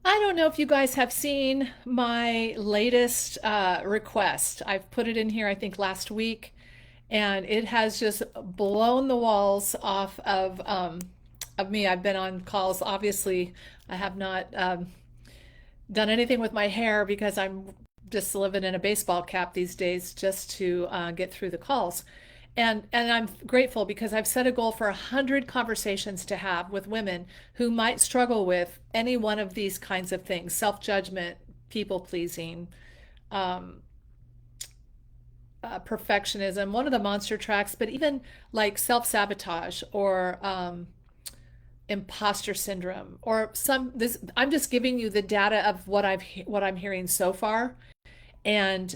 I don't know if you guys have seen my latest request. I've put it in here, I think, last week, and it has just blown the walls off of me. I've been on calls. Obviously, I have not done anything with my hair because I'm just living in a baseball cap these days just to get through the calls. And I'm grateful because I've set a goal for 100 conversations to have with women who might struggle with any one of these kinds of things: self-judgment, people pleasing, um, perfectionism, one of the monster tracks, but even like self-sabotage or imposter syndrome or some this. I'm just giving you the data of what I'm hearing so far. And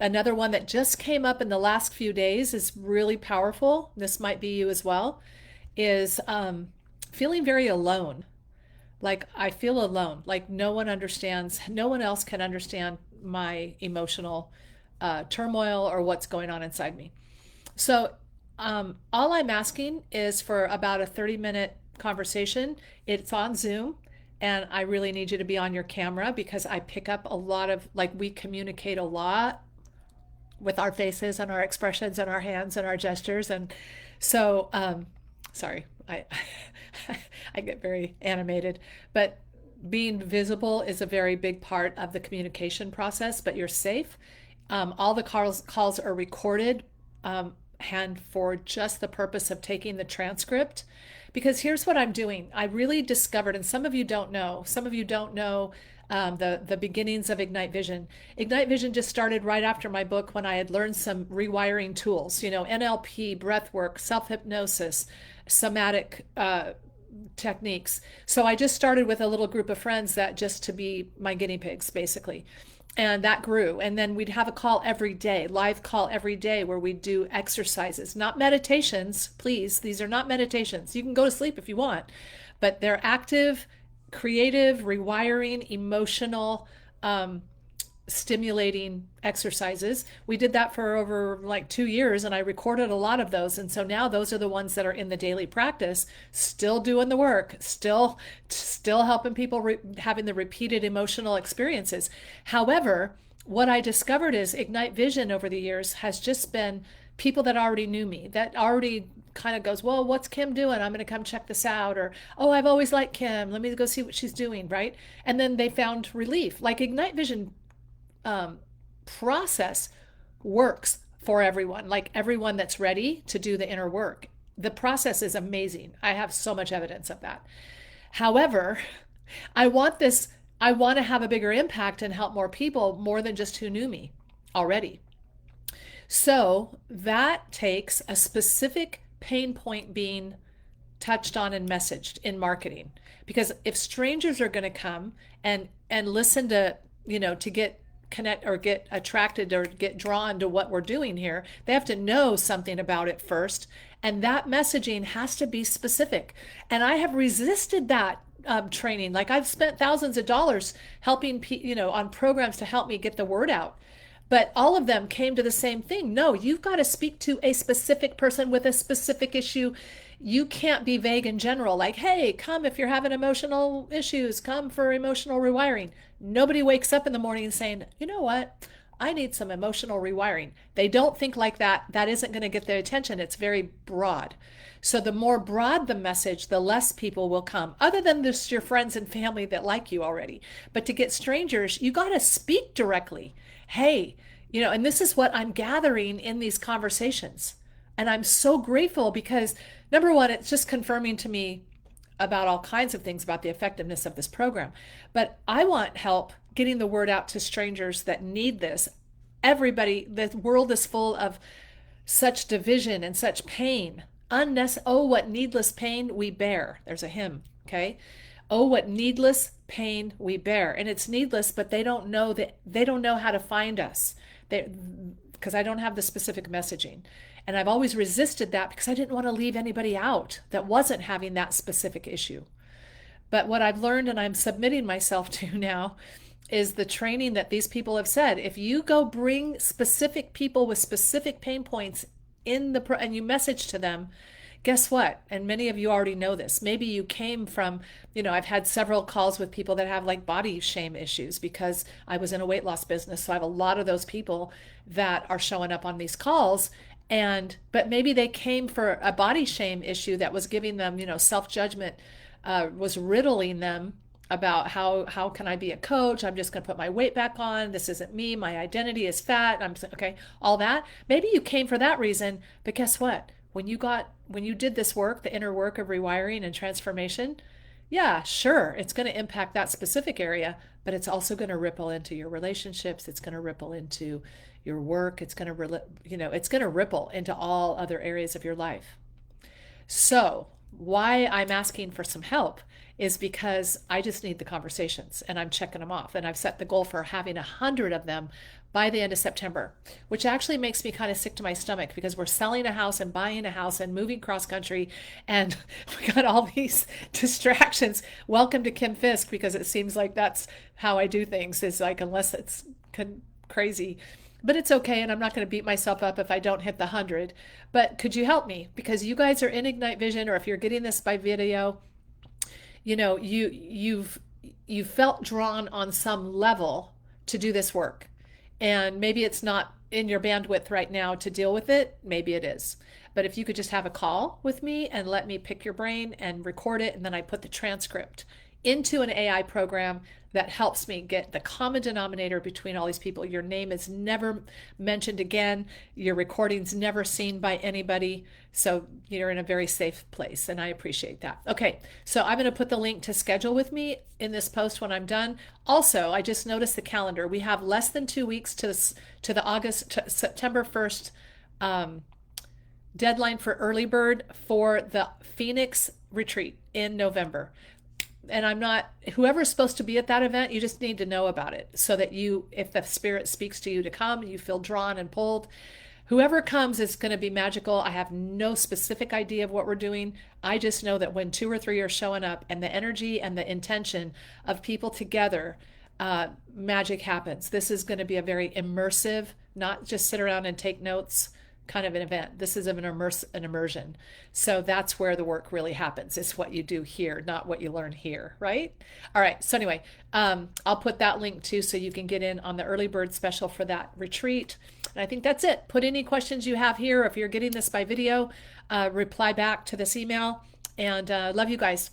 another one that just came up in the last few days is really powerful. This might be you as well. Is feeling very alone. Like I feel alone. Like no one understands. No one else can understand my emotional turmoil or what's going on inside me. So all I'm asking is for about a 30-minute conversation. It's on Zoom, and I really need you to be on your camera because I pick up a lot of, like, we communicate a lot with our faces and our expressions and our hands and our gestures. And so, sorry, I get very animated, but being visible is a very big part of the communication process, but you're safe. All the calls are recorded, and for just the purpose of taking the transcript. Because here's what I'm doing. I really discovered, and some of you don't know the beginnings of Ignite Vision. Ignite Vision just started right after my book when I had learned some rewiring tools, NLP, breath work, self hypnosis, somatic techniques. So I just started with a little group of friends that just to be my guinea pigs, basically. And that grew. And then we'd have a call every day, live call every day, where we do exercises, not meditations. Please, these are not meditations. You can go to sleep if you want, but they're active, creative, rewiring, emotional, stimulating exercises. We did that for over like 2 years, and I recorded a lot of those. And so now those are the ones that are in the daily practice, still doing the work, still helping people having the repeated emotional experiences. However, what I discovered is Ignite Vision over the years has just been people that already knew me, that already kind of goes, well, what's Kim doing? I'm going to come check this out. Or, oh, I've always liked Kim. Let me go see what she's doing. Right. And then they found relief. Like Ignite Vision um, process works for everyone, like everyone that's ready to do the inner work. The process is amazing. I have so much evidence of that. However, I want this, I want to have a bigger impact and help more people more than just who knew me already. So that takes a specific pain point being touched on and messaged in marketing. Because if strangers are going to come and listen to, to get connect or get attracted or get drawn to what we're doing here, they have to know something about it first. And that messaging has to be specific. And I have resisted that training. Like I've spent thousands of dollars helping, on programs to help me get the word out. But all of them came to the same thing. No, you've got to speak to a specific person with a specific issue. You can't be vague in general, like, hey, come if you're having emotional issues, come for emotional rewiring. Nobody wakes up in the morning saying, you know what? I need some emotional rewiring. They don't think like that. That isn't going to get their attention. It's very broad. So the more broad the message, the less people will come, other than just your friends and family that like you already. But to get strangers, you got to speak directly. Hey, and this is what I'm gathering in these conversations. And I'm so grateful because number one, it's just confirming to me about all kinds of things about the effectiveness of this program. But I want help getting the word out to strangers that need this. Everybody, the world is full of such division and such pain. Oh, what needless pain we bear. There's a hymn, okay? Oh, what needless pain we bear. And it's needless, but they don't know how to find us. Because I don't have the specific messaging. And I've always resisted that because I didn't want to leave anybody out that wasn't having that specific issue. But what I've learned and I'm submitting myself to now is the training that these people have said. If you go bring specific people with specific pain points and you message to them, guess what? And many of you already know this. Maybe you came from, I've had several calls with people that have like body shame issues because I was in a weight loss business. So I have a lot of those people that are showing up on these calls. But maybe they came for a body shame issue that was giving them, self-judgment, was riddling them about how can I be a coach? I'm just going to put my weight back on. This isn't me. My identity is fat. I'm okay. All that. Maybe you came for that reason, but guess what? When you did this work, the inner work of rewiring and transformation, yeah, sure, it's going to impact that specific area, but it's also going to ripple into your relationships. It's going to ripple into your work. It's going to, it's going to ripple into all other areas of your life. So, why I'm asking for some help is because I just need the conversations and I'm checking them off. And I've set the goal for having 100 of them by the end of September, which actually makes me kind of sick to my stomach because we're selling a house and buying a house and moving cross country. And we got all these distractions. Welcome to Kim Fisk, because it seems like that's how I do things, is like, unless it's crazy. But it's okay, and I'm not going to beat myself up if I don't hit the 100. But could you help me? Because you guys are in Ignite Vision, or if you're getting this by video, you've felt drawn on some level to do this work. And maybe it's not in your bandwidth right now to deal with it. Maybe it is. But if you could just have a call with me and let me pick your brain and record it, and then I put the transcript into an AI program that helps me get the common denominator between all these people. Your name is never mentioned again. Your recording's never seen by anybody. So you're in a very safe place, and I appreciate that. Okay, so I'm going to put the link to schedule with me in this post when I'm done. Also, I just noticed the calendar. We have less than 2 weeks to the September 1st deadline for early bird for the Phoenix retreat in November. And whoever's supposed to be at that event, you just need to know about it so that if the spirit speaks to you to come, you feel drawn and pulled. Whoever comes is going to be magical. I have no specific idea of what we're doing. I just know that when 2 or 3 are showing up and the energy and the intention of people together, magic happens. This is going to be a very immersive, not just sit around and take notes kind of an event. This is an immersion. So that's where the work really happens. It's what you do here, not what you learn here, right? All right. So anyway, I'll put that link too so you can get in on the early bird special for that retreat. And I think that's it. Put any questions you have here. If you're getting this by video, reply back to this email. And love you guys.